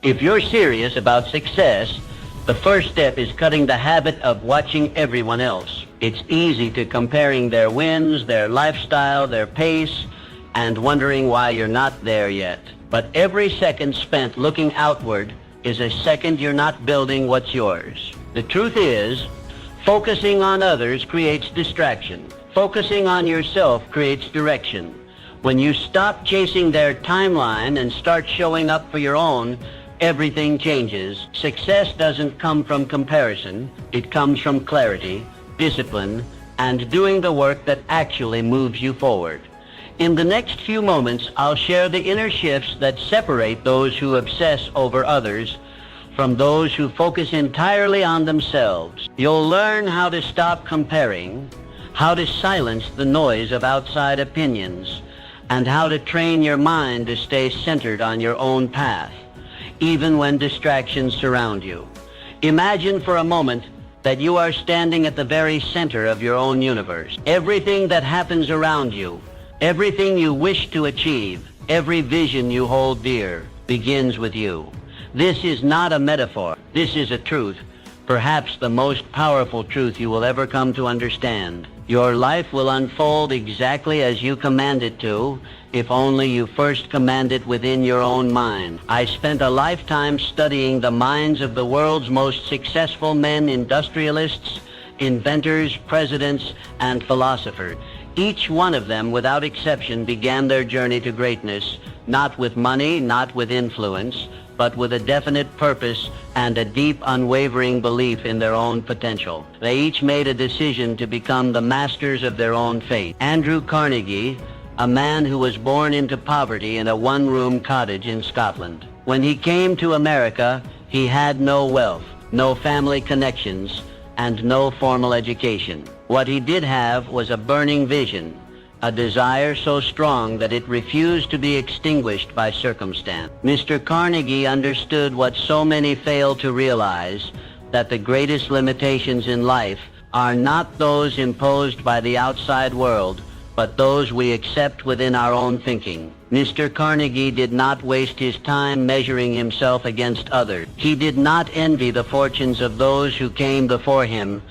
If you're serious about success, the first step is cutting the habit of watching everyone else. It's easy to comparing their wins, their lifestyle, their pace, and wondering why you're not there yet. But every second spent looking outward is a second you're not building what's yours. The truth is, focusing on others creates distraction. Focusing on yourself creates direction. When you stop chasing their timeline and start showing up for your own, everything changes. Success doesn't come from comparison. It comes from clarity, discipline, and doing the work that actually moves you forward. In the next few moments, I'll share the inner shifts that separate those who obsess over others from those who focus entirely on themselves. You'll learn how to stop comparing, how to silence the noise of outside opinions, and how to train your mind to stay centered on your own path, even when distractions surround you. Imagine for a moment that you are standing at the very center of your own universe. Everything that happens around you, everything you wish to achieve, every vision you hold dear, begins with you. This is not a metaphor. This is a truth, perhaps the most powerful truth you will ever come to understand. Your life will unfold exactly as you command it to, if only you first command it within your own mind. I spent a lifetime studying the minds of the world's most successful men, industrialists, inventors, presidents, and philosophers. Each one of them, without exception, began their journey to greatness, not with money, not with influence, but with a definite purpose and a deep, unwavering belief in their own potential. They each made a decision to become the masters of their own fate. Andrew Carnegie, a man who was born into poverty in a one-room cottage in Scotland. When he came to America, he had no wealth, no family connections, and no formal education. What he did have was a burning vision, a desire so strong that it refused to be extinguished by circumstance. Mr. Carnegie understood what so many fail to realize, that the greatest limitations in life are not those imposed by the outside world, but those we accept within our own thinking. Mr. Carnegie did not waste his time measuring himself against others. He did not envy the fortunes of those who came before him,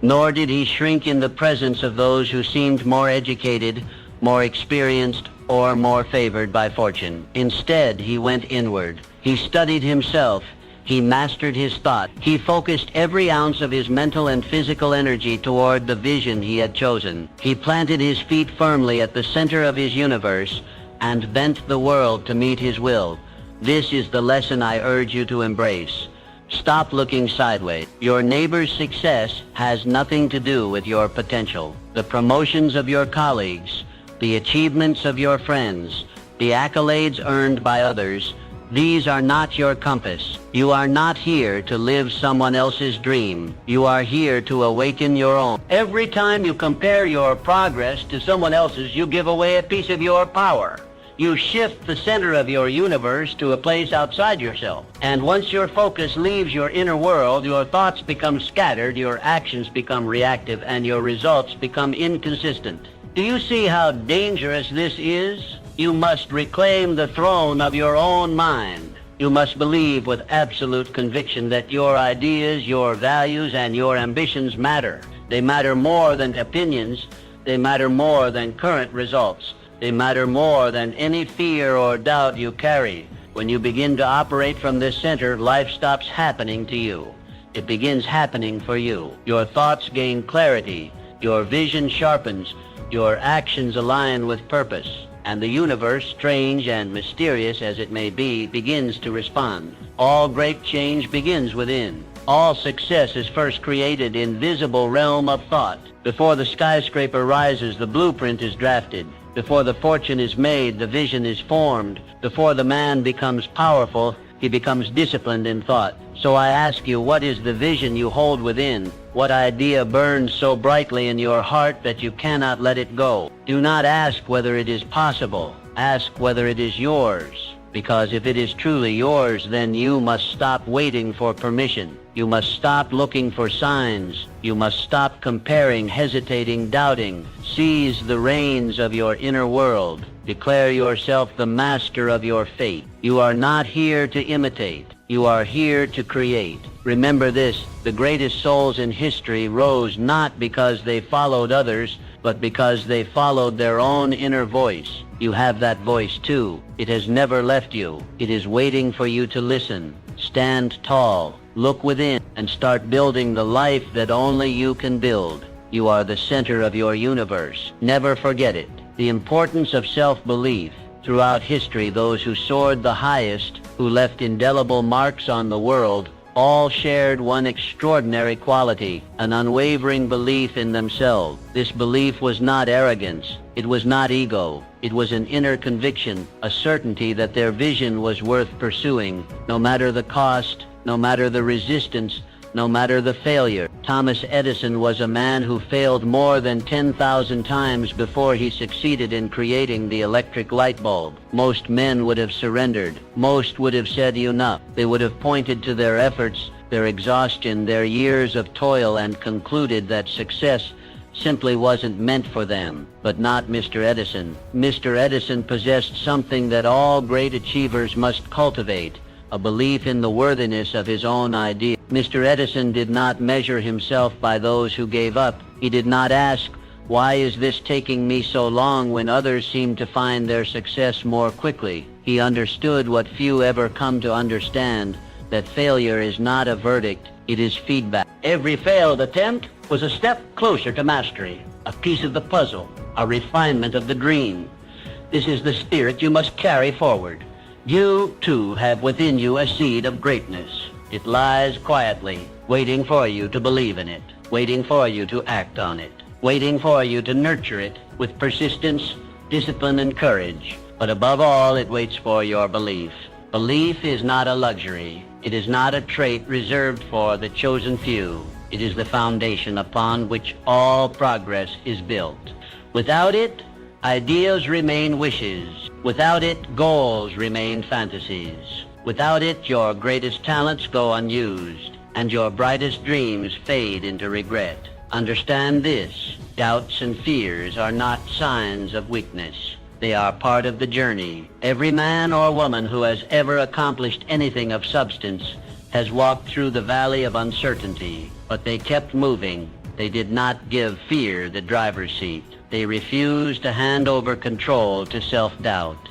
nor did he shrink in the presence of those who seemed more educated, more experienced, or more favored by fortune. Instead, he went inward. He studied himself. He mastered his thought. He focused every ounce of his mental and physical energy toward the vision he had chosen. He planted his feet firmly at the center of his universe and bent the world to meet his will. This is the lesson I urge you to embrace. Stop looking sideways. Your neighbor's success has nothing to do with your potential. The promotions of your colleagues, the achievements of your friends, the accolades earned by others, these are not your compass. You are not here to live someone else's dream. You are here to awaken your own. Every time you compare your progress to someone else's, you give away a piece of your power. You shift the center of your universe to a place outside yourself. And once your focus leaves your inner world, your thoughts become scattered, your actions become reactive, and your results become inconsistent. Do you see how dangerous this is? You must reclaim the throne of your own mind. You must believe with absolute conviction that your ideas, your values, and your ambitions matter. They matter more than opinions. They matter more than current results. They matter more than any fear or doubt you carry. When you begin to operate from this center, life stops happening to you. It begins happening for you. Your thoughts gain clarity. Your vision sharpens. Your actions align with purpose. And the universe, strange and mysterious as it may be, begins to respond. All great change begins within. All success is first created in visible realm of thought. Before the skyscraper rises, the blueprint is drafted. Before the fortune is made, the vision is formed. Before the man becomes powerful, he becomes disciplined in thought. So I ask you, what is the vision you hold within? What idea burns so brightly in your heart that you cannot let it go? Do not ask whether it is possible. Ask whether it is yours. Because if it is truly yours, then you must stop waiting for permission. You must stop looking for signs. You must stop comparing, hesitating, doubting. Seize the reins of your inner world. Declare yourself the master of your fate. You are not here to imitate. You are here to create. Remember this, the greatest souls in history rose not because they followed others, but because they followed their own inner voice. You have that voice too. It has never left you. It is waiting for you to listen. Stand tall, look within, and start building the life that only you can build. You are the center of your universe. Never forget it. The importance of self-belief. Throughout history, those who soared the highest, who left indelible marks on the world, all shared one extraordinary quality, an unwavering belief in themselves. This belief was not arrogance. It was not ego. It was an inner conviction, a certainty that their vision was worth pursuing, no matter the cost, no matter the resistance, no matter the failure. Thomas Edison was a man who failed more than 10,000 times before he succeeded in creating the electric light bulb. Most men would have surrendered. Most would have said enough. They would have pointed to their efforts, their exhaustion, their years of toil, and concluded that success simply wasn't meant for them. But not Mr. Edison. Mr. Edison possessed something that all great achievers must cultivate, a belief in the worthiness of his own idea. Mr. Edison did not measure himself by those who gave up. He did not ask, "Why is this taking me so long when others seem to find their success more quickly?" He understood what few ever come to understand, that failure is not a verdict, it is feedback. Every failed attempt was a step closer to mastery, a piece of the puzzle, a refinement of the dream. This is the spirit you must carry forward. You, too, have within you a seed of greatness. It lies quietly, waiting for you to believe in it, waiting for you to act on it, waiting for you to nurture it with persistence, discipline, and courage. But above all, it waits for your belief. Belief is not a luxury. It is not a trait reserved for the chosen few. It is the foundation upon which all progress is built. Without it, ideas remain wishes. Without it, goals remain fantasies. Without it, your greatest talents go unused, and your brightest dreams fade into regret. Understand this. Doubts and fears are not signs of weakness. They are part of the journey. Every man or woman who has ever accomplished anything of substance has walked through the valley of uncertainty, but they kept moving. They did not give fear the driver's seat. They refused to hand over control to self-doubt.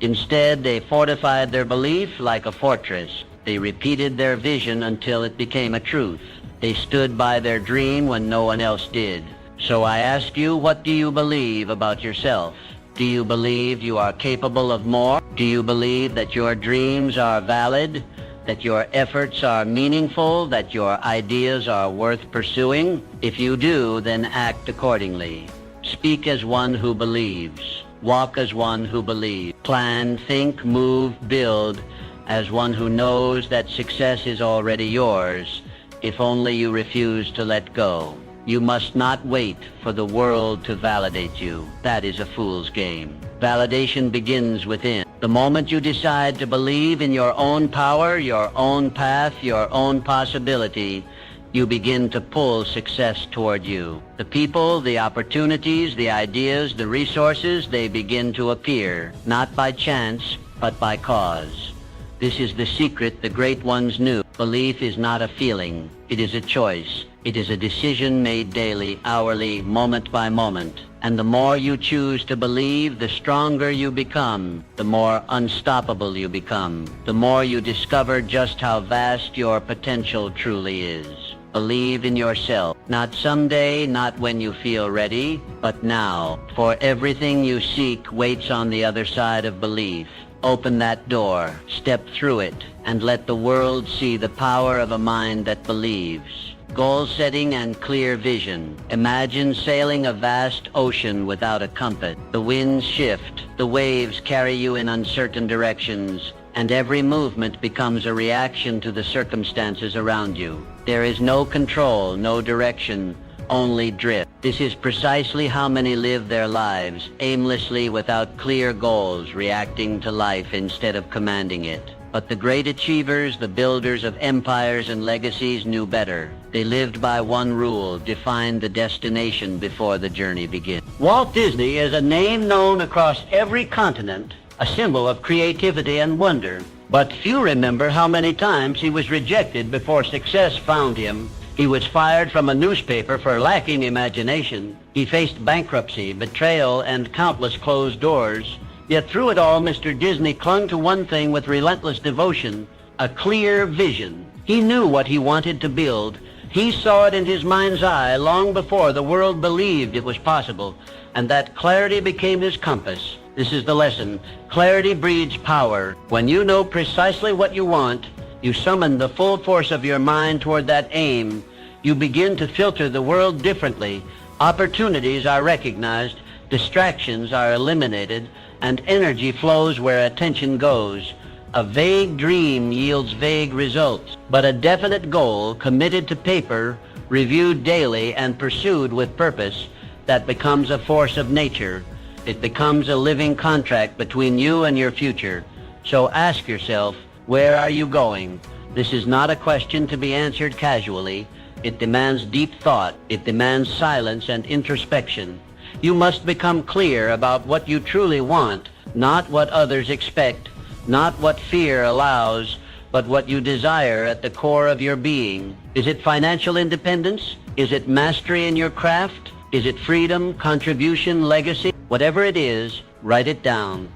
Instead, they fortified their belief like a fortress. They repeated their vision until it became a truth. They stood by their dream when no one else did. So I ask you, what do you believe about yourself? Do you believe you are capable of more? Do you believe that your dreams are valid? That your efforts are meaningful? That your ideas are worth pursuing? If you do, then act accordingly. Speak as one who believes. Walk as one who believes. Plan, think, move, build as one who knows that success is already yours, if only you refuse to let go. You must not wait for the world to validate you. That is a fool's game. Validation begins within. The moment you decide to believe in your own power, your own path, your own possibility, you begin to pull success toward you. The people, the opportunities, the ideas, the resources, they begin to appear, not by chance, but by cause. This is the secret the great ones knew. Belief is not a feeling. It is a choice. It is a decision made daily, hourly, moment by moment. And the more you choose to believe, the stronger you become, the more unstoppable you become, the more you discover just how vast your potential truly is. Believe in yourself. Not someday, not when you feel ready, but now. For everything you seek waits on the other side of belief. Open that door, step through it, and let the world see the power of a mind that believes. Goal setting and clear vision. Imagine sailing a vast ocean without a compass. The winds shift, the waves carry you in uncertain directions, and every movement becomes a reaction to the circumstances around you. There is no control, no direction, only drift. This is precisely how many live their lives, aimlessly without clear goals, reacting to life instead of commanding it. But the great achievers, the builders of empires and legacies, knew better. They lived by one rule: define the destination before the journey begins. Walt Disney is a name known across every continent, a symbol of creativity and wonder. But few remember how many times he was rejected before success found him. He was fired from a newspaper for lacking imagination. He faced bankruptcy, betrayal, and countless closed doors. Yet through it all, Mr. Disney clung to one thing with relentless devotion, a clear vision. He knew what he wanted to build. He saw it in his mind's eye long before the world believed it was possible, and that clarity became his compass. This is the lesson. Clarity breeds power. When you know precisely what you want, you summon the full force of your mind toward that aim. You begin to filter the world differently. Opportunities are recognized, distractions are eliminated, and energy flows where attention goes. A vague dream yields vague results, but a definite goal, committed to paper, reviewed daily, and pursued with purpose, that becomes a force of nature. It becomes a living contract between you and your future. So ask yourself, where are you going? This is not a question to be answered casually. It demands deep thought. It demands silence and introspection. You must become clear about what you truly want, not what others expect, not what fear allows, but what you desire at the core of your being. Is it financial independence? Is it mastery in your craft? Is it freedom, contribution, legacy? Whatever it is, write it down.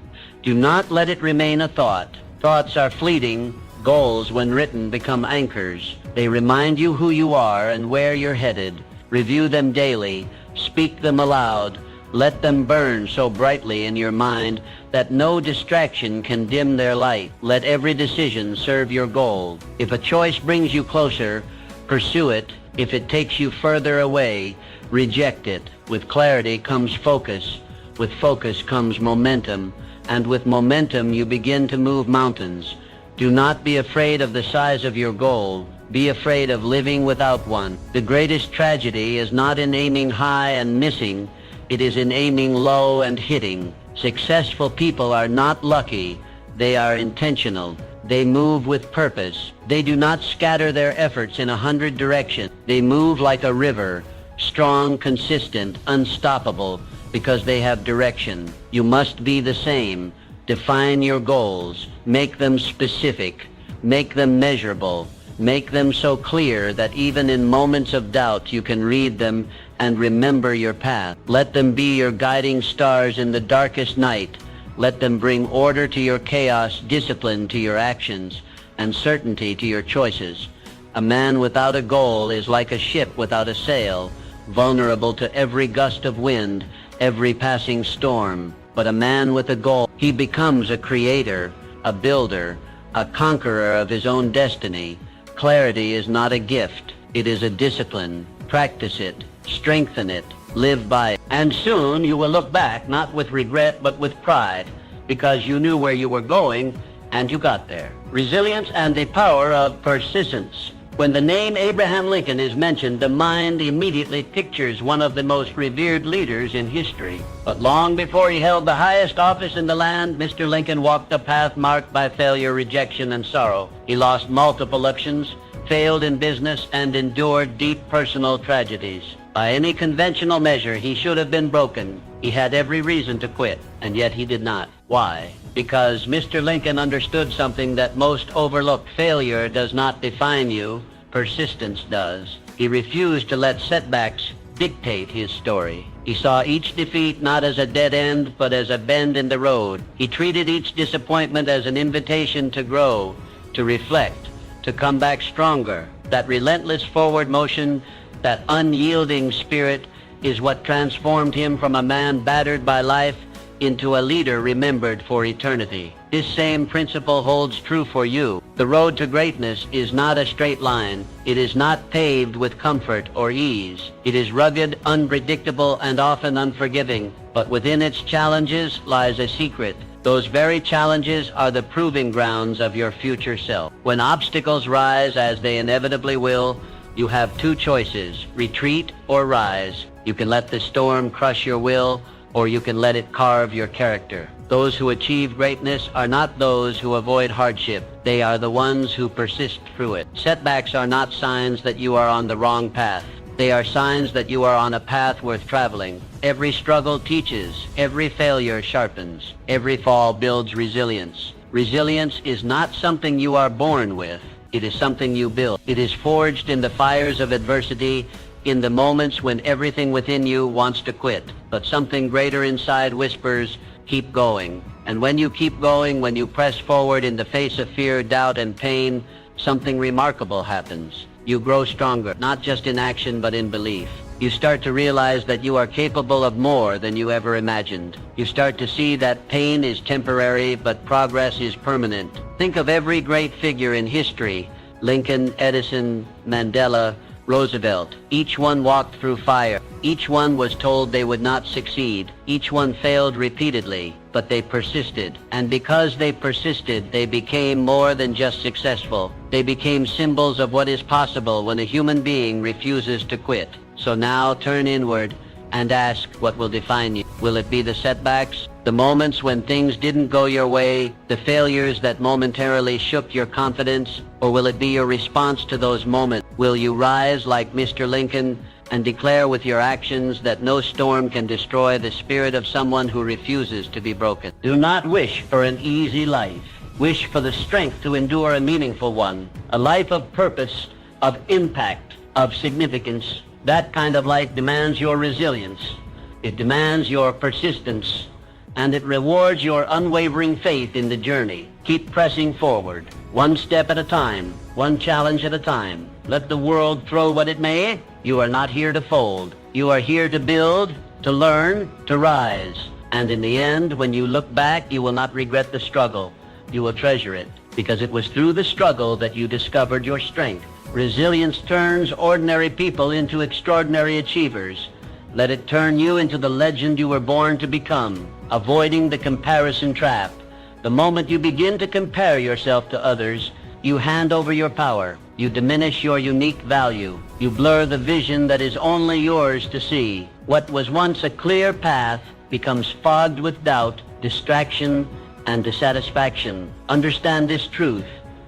Do not let it remain a thought. Thoughts are fleeting. Goals, when written, become anchors. They remind you who you are and where you're headed. Review them daily. Speak them aloud. Let them burn so brightly in your mind that no distraction can dim their light. Let every decision serve your goal. If a choice brings you closer, pursue it. If it takes you further away, reject it. With clarity comes focus. With focus comes momentum. And with momentum you begin to move mountains. Do not be afraid of the size of your goal. Be afraid of living without one. The greatest tragedy is not in aiming high and missing. It is in aiming low and hitting. Successful people are not lucky. They are intentional. They move with purpose. They do not scatter their efforts in 100 directions. They move like a river, strong, consistent, unstoppable, because they have direction. You must be the same. Define your goals. Make them specific. Make them measurable. Make them so clear that even in moments of doubt you can read them and remember your path. Let them be your guiding stars in the darkest night. Let them bring order to your chaos, discipline to your actions, and certainty to your choices. A man without a goal is like a ship without a sail, vulnerable to every gust of wind, every passing storm. But a man with a goal, he becomes a creator, a builder, a conqueror of his own destiny. Clarity is not a gift. It is a discipline. Practice it. Strengthen it. Live by it. And soon you will look back, not with regret, but with pride, because you knew where you were going and you got there. Resilience and the power of persistence. When the name Abraham Lincoln is mentioned, the mind immediately pictures one of the most revered leaders in history. But long before he held the highest office in the land, Mr. Lincoln walked a path marked by failure, rejection, and sorrow. He lost multiple elections, failed in business, and endured deep personal tragedies. By any conventional measure, he should have been broken. He had every reason to quit, and yet he did not. Why? Because Mr. Lincoln understood something that most overlook. Failure does not define you. Persistence does. He refused to let setbacks dictate his story. He saw each defeat not as a dead end, but as a bend in the road. He treated each disappointment as an invitation to grow, to reflect, to come back stronger. That relentless forward motion, that unyielding spirit, is what transformed him from a man battered by life into a leader remembered for eternity. This same principle holds true for you. The road to greatness is not a straight line. It is not paved with comfort or ease. It is rugged, unpredictable, and often unforgiving. But within its challenges lies a secret. Those very challenges are the proving grounds of your future self. When obstacles rise, as they inevitably will, you have two choices: retreat or rise. You can let the storm crush your will, or you can let it carve your character. Those who achieve greatness are not those who avoid hardship. They are the ones who persist through it. Setbacks are not signs that you are on the wrong path. They are signs that you are on a path worth traveling. Every struggle teaches. Every failure sharpens. Every fall builds resilience. Resilience is not something you are born with. It is something you build. It is forged in the fires of adversity, in the moments when everything within you wants to quit. But something greater inside whispers, keep going. And when you keep going, when you press forward in the face of fear, doubt, and pain, something remarkable happens. You grow stronger, not just in action, but in belief. You start to realize that you are capable of more than you ever imagined. You start to see that pain is temporary, but progress is permanent. Think of every great figure in history: Lincoln, Edison, Mandela, Roosevelt. Each one walked through fire. Each one was told they would not succeed. Each one failed repeatedly, but they persisted. And because they persisted, they became more than just successful. They became symbols of what is possible when a human being refuses to quit. So now turn inward and ask, what will define you? Will it be the setbacks, the moments when things didn't go your way, the failures that momentarily shook your confidence? Or will it be your response to those moments? Will you rise like Mr. Lincoln and declare with your actions that no storm can destroy the spirit of someone who refuses to be broken? Do not wish for an easy life. Wish for the strength to endure a meaningful one, a life of purpose, of impact, of significance. That kind of life demands your resilience. It demands your persistence, and it rewards your unwavering faith in the journey. Keep pressing forward, one step at a time, one challenge at a time. Let the world throw what it may. You are not here to fold. You are here to build, to learn, to rise. And in the end, when you look back, you will not regret the struggle. You will treasure it, because it was through the struggle that you discovered your strength. Resilience turns ordinary people into extraordinary achievers. Let it turn you into the legend you were born to become, avoiding the comparison trap. The moment you begin to compare yourself to others, you hand over your power. You diminish your unique value. You blur the vision that is only yours to see. What was once a clear path becomes fogged with doubt, distraction, and dissatisfaction. Understand this truth.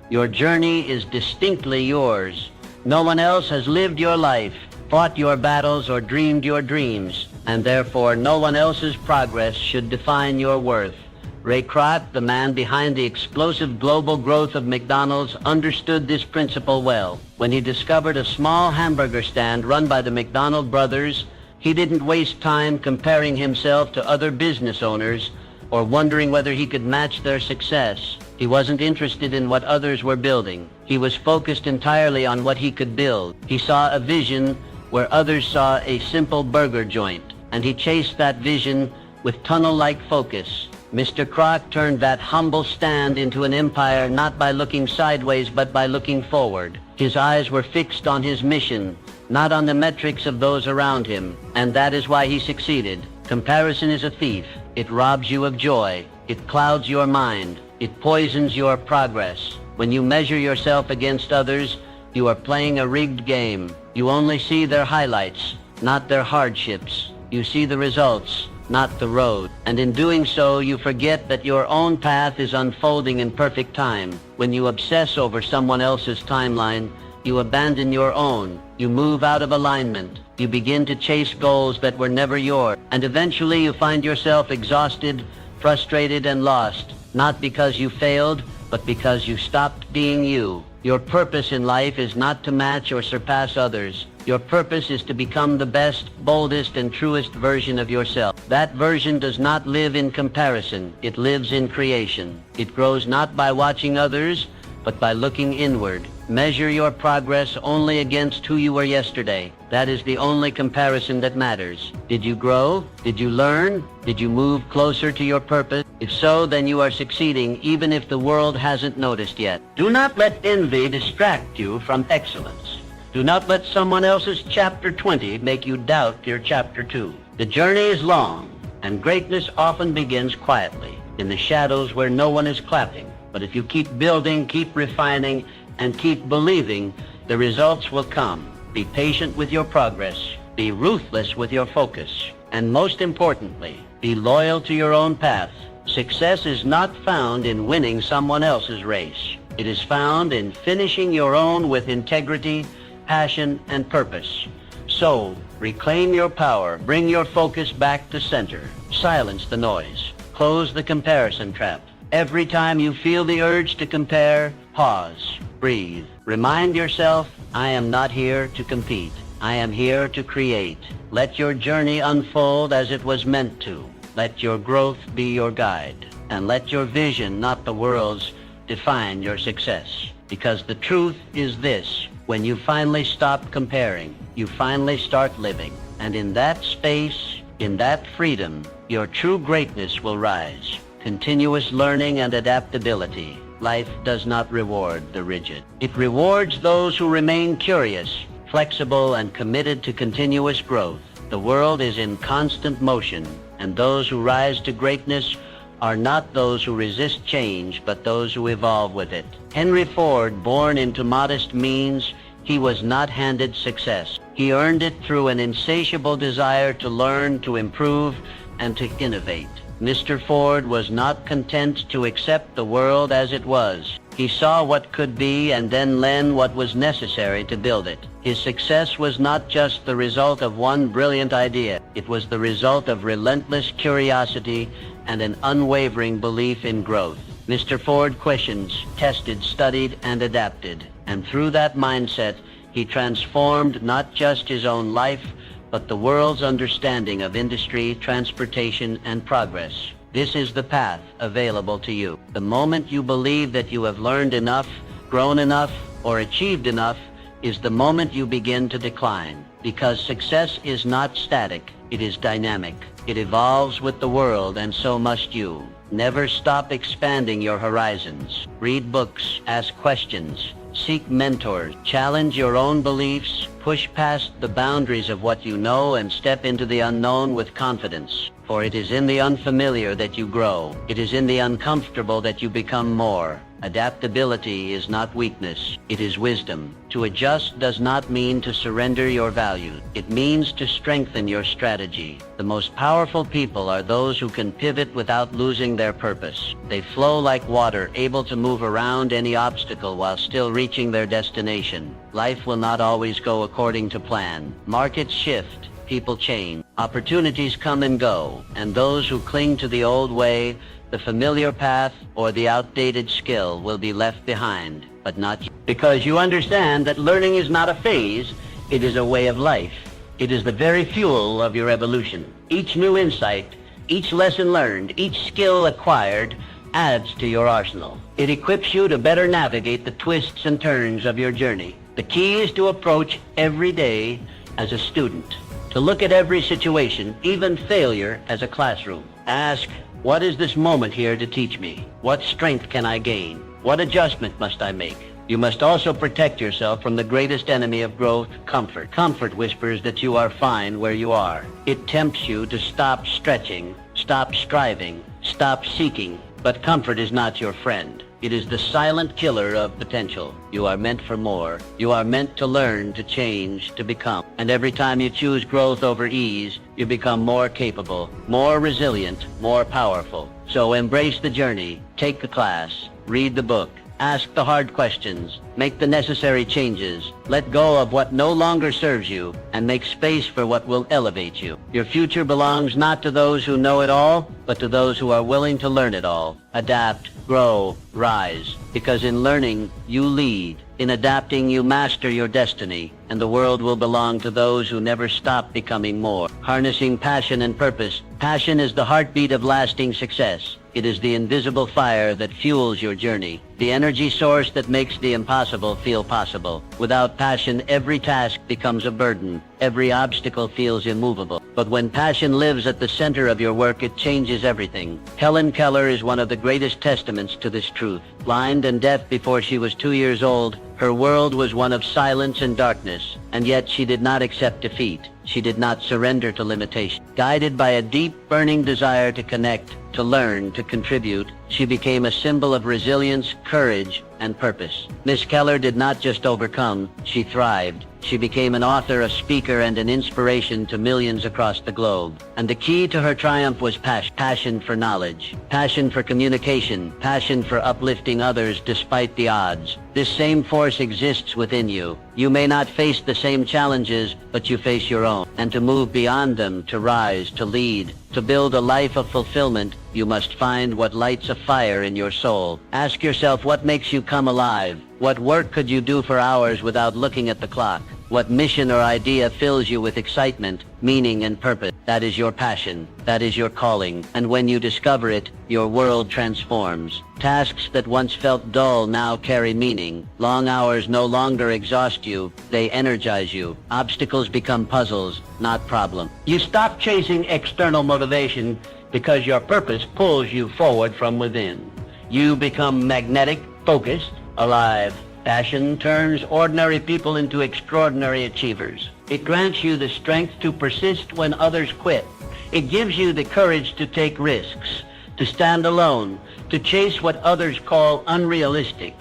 Your journey is distinctly yours. No one else has lived your life, fought your battles, or dreamed your dreams, and therefore no one else's progress should define your worth. Ray Kroc, the man behind the explosive global growth of McDonald's, understood this principle well. When he discovered a small hamburger stand run by the McDonald brothers, he didn't waste time comparing himself to other business owners or wondering whether he could match their success. He wasn't interested in what others were building. He was focused entirely on what he could build. He saw a vision where others saw a simple burger joint, and he chased that vision with tunnel-like focus. Mr. Kroc turned that humble stand into an empire not by looking sideways but by looking forward. His eyes were fixed on his mission, not on the metrics of those around him, and that is why he succeeded. Comparison is a thief. It robs you of joy. It clouds your mind. It poisons your progress. When you measure yourself against others, you are playing a rigged game. You only see their highlights, not their hardships. You see the results, not the road. And in doing so, you forget that your own path is unfolding in perfect time. When you obsess over someone else's timeline, you abandon your own. You move out of alignment. You begin to chase goals that were never yours. And eventually you find yourself exhausted, frustrated, and lost. Not because you failed, but because you stopped being you. Your purpose in life is not to match or surpass others. Your purpose is to become the best, boldest, and truest version of yourself. That version does not live in comparison. It lives in creation. It grows not by watching others, but by looking inward. Measure your progress only against who you were yesterday. That is the only comparison that matters. Did you grow? Did you learn? Did you move closer to your purpose? If so, then you are succeeding, even if the world hasn't noticed yet. Do not let envy distract you from excellence. Do not let someone else's chapter 20 make you doubt your chapter 2. The journey is long, and greatness often begins quietly, in the shadows where no one is clapping. But if you keep building, keep refining, and keep believing, the results will come. Be patient with your progress. Be ruthless with your focus. And most importantly, be loyal to your own path. Success is not found in winning someone else's race. It is found in finishing your own with integrity, passion, and purpose. So, reclaim your power. Bring your focus back to center. Silence the noise. Close the comparison trap. Every time you feel the urge to compare, pause, breathe. Remind yourself, I am not here to compete. I am here to create. Let your journey unfold as it was meant to. Let your growth be your guide. And let your vision, not the world's, define your success. Because the truth is this: when you finally stop comparing, you finally start living. And in that space, in that freedom, your true greatness will rise. Continuous learning and adaptability. Life does not reward the rigid. It rewards those who remain curious, flexible, and committed to continuous growth. The world is in constant motion, and those who rise to greatness are not those who resist change, but those who evolve with it. Henry Ford, born into modest means, he was not handed success. He earned it through an insatiable desire to learn, to improve, and to innovate. Mr. Ford was not content to accept the world as it was. He saw what could be and then learned what was necessary to build it. His success was not just the result of one brilliant idea. It was the result of relentless curiosity and an unwavering belief in growth. Mr. Ford questions, tested, studied, and adapted. And through that mindset, he transformed not just his own life, but the world's understanding of industry, transportation, and progress. This is the path available to you. The moment you believe that you have learned enough, grown enough, or achieved enough is the moment you begin to decline. Because success is not static, it is dynamic. It evolves with the world, and so must you. Never stop expanding your horizons. Read books, ask questions, seek mentors, challenge your own beliefs, push past the boundaries of what you know, and step into the unknown with confidence. For it is in the unfamiliar that you grow. It is in the uncomfortable that you become more. Adaptability is not weakness, it is wisdom. To adjust does not mean to surrender your values. It means to strengthen your strategy. The most powerful people are those who can pivot without losing their purpose. They flow like water, able to move around any obstacle while still reaching their destination. Life will not always go according to plan. Markets shift, people change, opportunities come and go, and those who cling to the old way, the familiar path, or the outdated skill will be left behind, but not you. Because you understand that learning is not a phase, it is a way of life. It is the very fuel of your evolution. Each new insight, each lesson learned, each skill acquired adds to your arsenal. It equips you to better navigate the twists and turns of your journey. The key is to approach every day as a student, to look at every situation, even failure, as a classroom. Ask, what is this moment here to teach me? What strength can I gain? What adjustment must I make? You must also protect yourself from the greatest enemy of growth, comfort. Comfort whispers that you are fine where you are. It tempts you to stop stretching, stop striving, stop seeking. But comfort is not your friend. It is the silent killer of potential. You are meant for more. You are meant to learn, to change, to become. And every time you choose growth over ease, you become more capable, more resilient, more powerful. So embrace the journey, take the class, read the book, ask the hard questions, make the necessary changes, let go of what no longer serves you, and make space for what will elevate you. Your future belongs not to those who know it all, but to those who are willing to learn it all. Adapt, grow, rise, because in learning, you lead. In adapting, you master your destiny, and the world will belong to those who never stop becoming more. Harnessing passion and purpose. Passion is the heartbeat of lasting success. It is the invisible fire that fuels your journey, the energy source that makes the impossible feel possible. Without passion, every task becomes a burden. Every obstacle feels immovable. But when passion lives at the center of your work, it changes everything. Helen Keller is one of the greatest testaments to this truth. Blind and deaf before she was 2 years old, her world was one of silence and darkness, and yet she did not accept defeat. She did not surrender to limitation. Guided by a deep, burning desire to connect, to learn, to contribute, she became a symbol of resilience, courage, and purpose. Miss Keller did not just overcome, she thrived. She became an author, a speaker, and an inspiration to millions across the globe. And the key to her triumph was passion for knowledge, passion for communication, passion for uplifting others despite the odds. This same force exists within you. You may not face the same challenges, but you face your own. And to move beyond them, to rise, to lead, to build a life of fulfillment, You must find what lights a fire in your soul. Ask yourself what makes you come alive. What work could you do for hours without looking at the clock? What mission or idea fills you with excitement, meaning, and purpose? That is your passion. That is your calling. And when you discover it, your world transforms. Tasks that once felt dull now carry meaning. Long hours no longer exhaust you. They energize you. Obstacles become puzzles, not problems. You stop chasing external motivation because your purpose pulls you forward from within. You become magnetic, focused, alive. Passion turns ordinary people into extraordinary achievers. It grants you the strength to persist when others quit. It gives you the courage to take risks, to stand alone, to chase what others call unrealistic.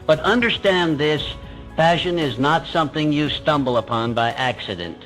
But understand this, passion is not something you stumble upon by accident.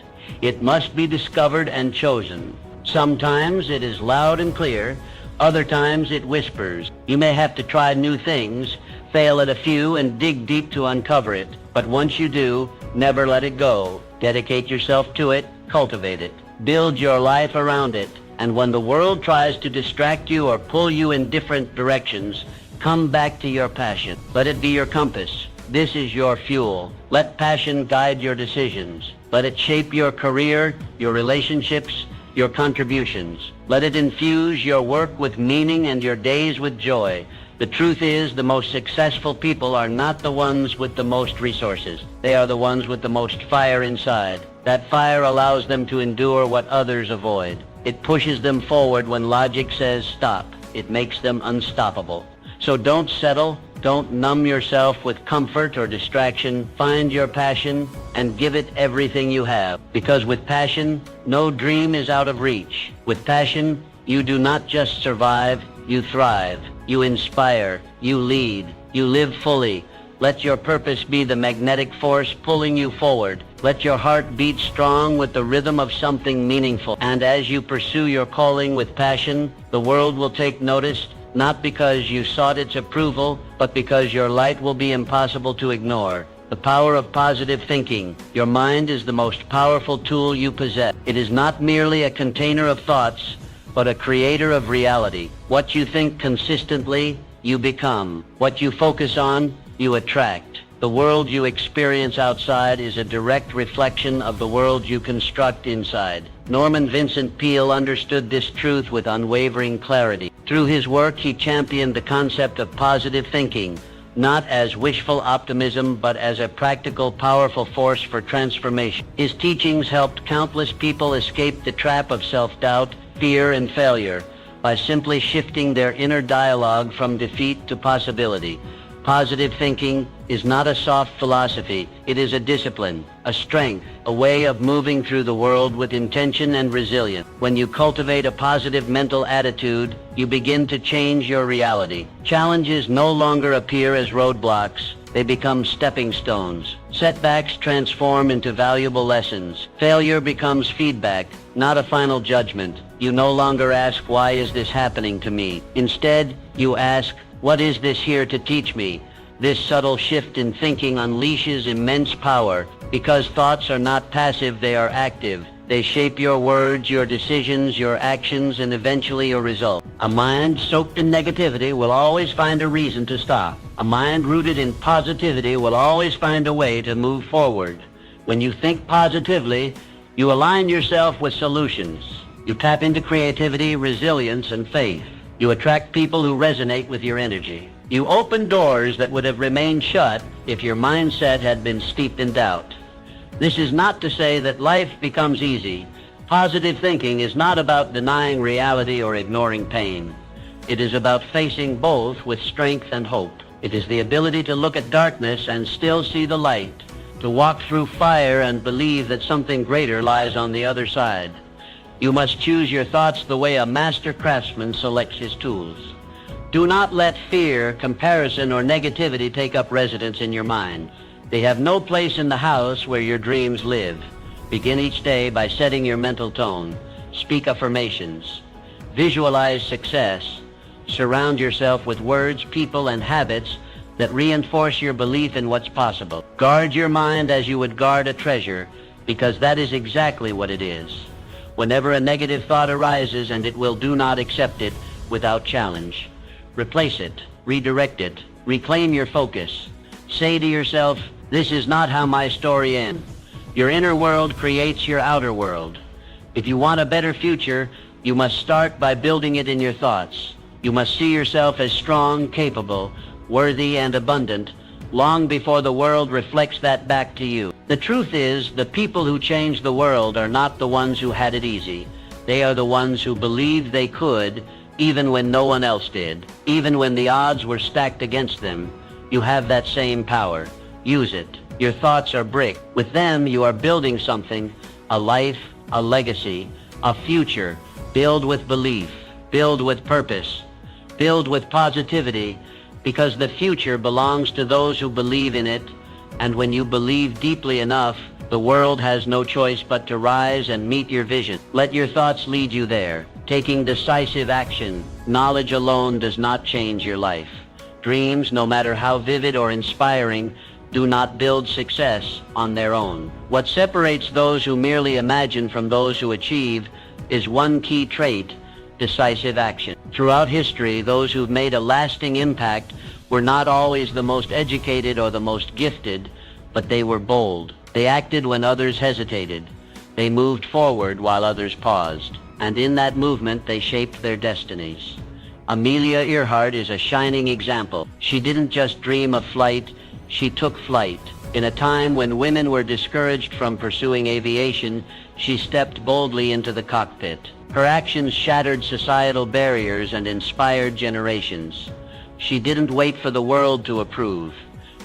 It must be discovered and chosen. Sometimes it is loud and clear, other times it whispers. You may have to try new things, fail at a few, and dig deep to uncover it. But once you do, never let it go. Dedicate yourself to it, cultivate it. Build your life around it. And when the world tries to distract you or pull you in different directions, come back to your passion. Let it be your compass. This is your fuel. Let passion guide your decisions. Let it shape your career, your relationships, your contributions. Let it infuse your work with meaning and your days with joy. The truth is, the most successful people are not the ones with the most resources. They are the ones with the most fire inside. That fire allows them to endure what others avoid. It pushes them forward when logic says stop. It makes them unstoppable. So don't settle. Don't numb yourself with comfort or distraction. Find your passion and give it everything you have. Because with passion, no dream is out of reach. With passion, you do not just survive, you thrive. You inspire, you lead, you live fully. Let your purpose be the magnetic force pulling you forward. Let your heart beat strong with the rhythm of something meaningful. And as you pursue your calling with passion, the world will take notice, not because you sought its approval, but because your light will be impossible to ignore. The power of positive thinking. Your mind is the most powerful tool you possess. It is not merely a container of thoughts, but a creator of reality. What you think consistently, you become. What you focus on, you attract. The world you experience outside is a direct reflection of the world you construct inside. Norman Vincent Peale understood this truth with unwavering clarity. Through his work, he championed the concept of positive thinking, not as wishful optimism, but as a practical, powerful force for transformation. His teachings helped countless people escape the trap of self-doubt, fear, and failure by simply shifting their inner dialogue from defeat to possibility. Positive thinking is not a soft philosophy. It is a discipline, a strength, a way of moving through the world with intention and resilience. When you cultivate a positive mental attitude, you begin to change your reality. Challenges no longer appear as roadblocks. They become stepping stones. Setbacks transform into valuable lessons. Failure becomes feedback, not a final judgment. You no longer ask, why is this happening to me? Instead, you ask, what is this here to teach me? This subtle shift in thinking unleashes immense power. Because thoughts are not passive, they are active. They shape your words, your decisions, your actions, and eventually your result. A mind soaked in negativity will always find a reason to stop. A mind rooted in positivity will always find a way to move forward. When you think positively, you align yourself with solutions. You tap into creativity, resilience, and faith. You attract people who resonate with your energy. You open doors that would have remained shut if your mindset had been steeped in doubt. This is not to say that life becomes easy. Positive thinking is not about denying reality or ignoring pain. It is about facing both with strength and hope. It is the ability to look at darkness and still see the light, to walk through fire and believe that something greater lies on the other side. You must choose your thoughts the way a master craftsman selects his tools. Do not let fear, comparison, or negativity take up residence in your mind. They have no place in the house where your dreams live. Begin each day by setting your mental tone. Speak affirmations. Visualize success. Surround yourself with words, people, and habits that reinforce your belief in what's possible. Guard your mind as you would guard a treasure, because that is exactly what it is. Whenever a negative thought arises, and it will, do not accept it. without challenge. Replace it, redirect it, reclaim your focus. Say to yourself, this is not how my story ends. Your inner world creates your outer world. If you want a better future, you must start by building it in your thoughts. You must see yourself as strong, capable, worthy, and abundant long before the world reflects that back to you. The truth is, the people who change the world are not the ones who had it easy. They are the ones who believed they could, even when no one else did, even when the odds were stacked against them. You have that same power. Use it. Your thoughts are brick. With them, you are building something, a life, a legacy, a future. Build with belief. Build with purpose. Build with positivity, because the future belongs to those who believe in it, and when you believe deeply enough, the world has no choice but to rise and meet your vision. Let your thoughts lead you there, taking decisive action. Knowledge alone does not change your life. Dreams, no matter how vivid or inspiring, do not build success on their own. What separates those who merely imagine from those who achieve is one key trait: decisive action. Throughout history, those who've made a lasting impact were not always the most educated or the most gifted, but they were bold. They acted when others hesitated. They moved forward while others paused. And in that movement, they shaped their destinies. Amelia Earhart is a shining example. She didn't just dream of flight, she took flight. In a time when women were discouraged from pursuing aviation, she stepped boldly into the cockpit. Her actions shattered societal barriers and inspired generations. She didn't wait for the world to approve.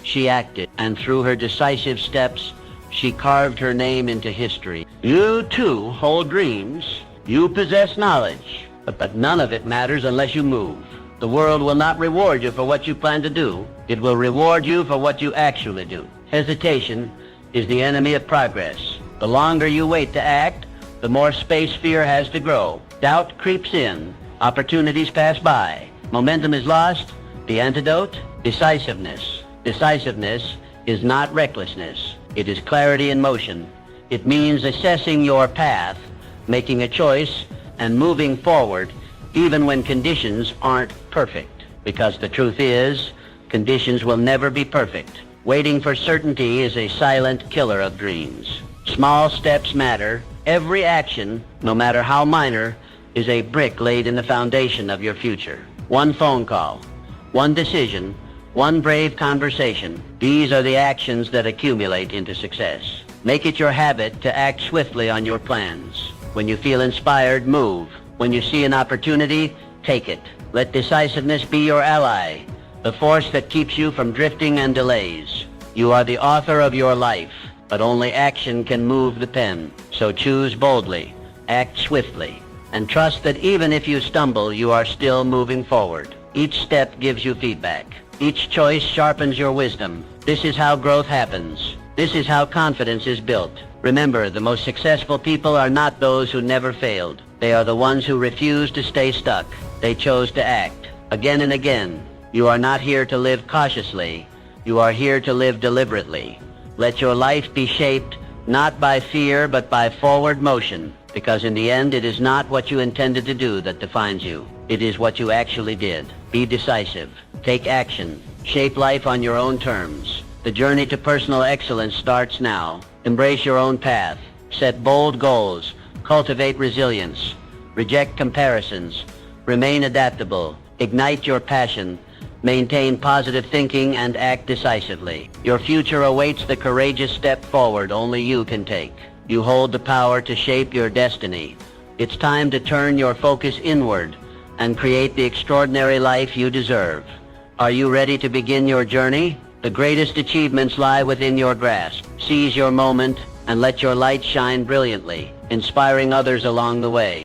She acted, and through her decisive steps, she carved her name into history. You, too, hold dreams. You possess knowledge. But none of it matters unless you move. The world will not reward you for what you plan to do. It will reward you for what you actually do. Hesitation is the enemy of progress. The longer you wait to act, the more space fear has to grow. Doubt creeps in. Opportunities pass by. Momentum is lost. The antidote? Decisiveness. Decisiveness is not recklessness. It is clarity in motion. It means assessing your path, making a choice, and moving forward even when conditions aren't perfect. Because the truth is, conditions will never be perfect. Waiting for certainty is a silent killer of dreams. Small steps matter. Every action, no matter how minor, is a brick laid in the foundation of your future. One phone call, one decision, one brave conversation. These are the actions that accumulate into success. Make it your habit to act swiftly on your plans. When you feel inspired, move. When you see an opportunity, take it. Let decisiveness be your ally, the force that keeps you from drifting and delays. You are the author of your life, but only action can move the pen. So choose boldly, act swiftly, and trust that even if you stumble, you are still moving forward. Each step gives you feedback. Each choice sharpens your wisdom. This is how growth happens. This is how confidence is built. Remember, the most successful people are not those who never failed. They are the ones who refuse to stay stuck. They chose to act. Again and again. You are not here to live cautiously. You are here to live deliberately. Let your life be shaped not by fear, but by forward motion. Because in the end, it is not what you intended to do that defines you. It is what you actually did. Be decisive. Take action. Shape life on your own terms. The journey to personal excellence starts now. Embrace your own path. Set bold goals. Cultivate resilience. Reject comparisons. Remain adaptable. Ignite your passion. Maintain positive thinking and act decisively. Your future awaits the courageous step forward only you can take. You hold the power to shape your destiny. It's time to turn your focus inward and create the extraordinary life you deserve. Are you ready to begin your journey? The greatest achievements lie within your grasp. Seize your moment and let your light shine brilliantly, inspiring others along the way.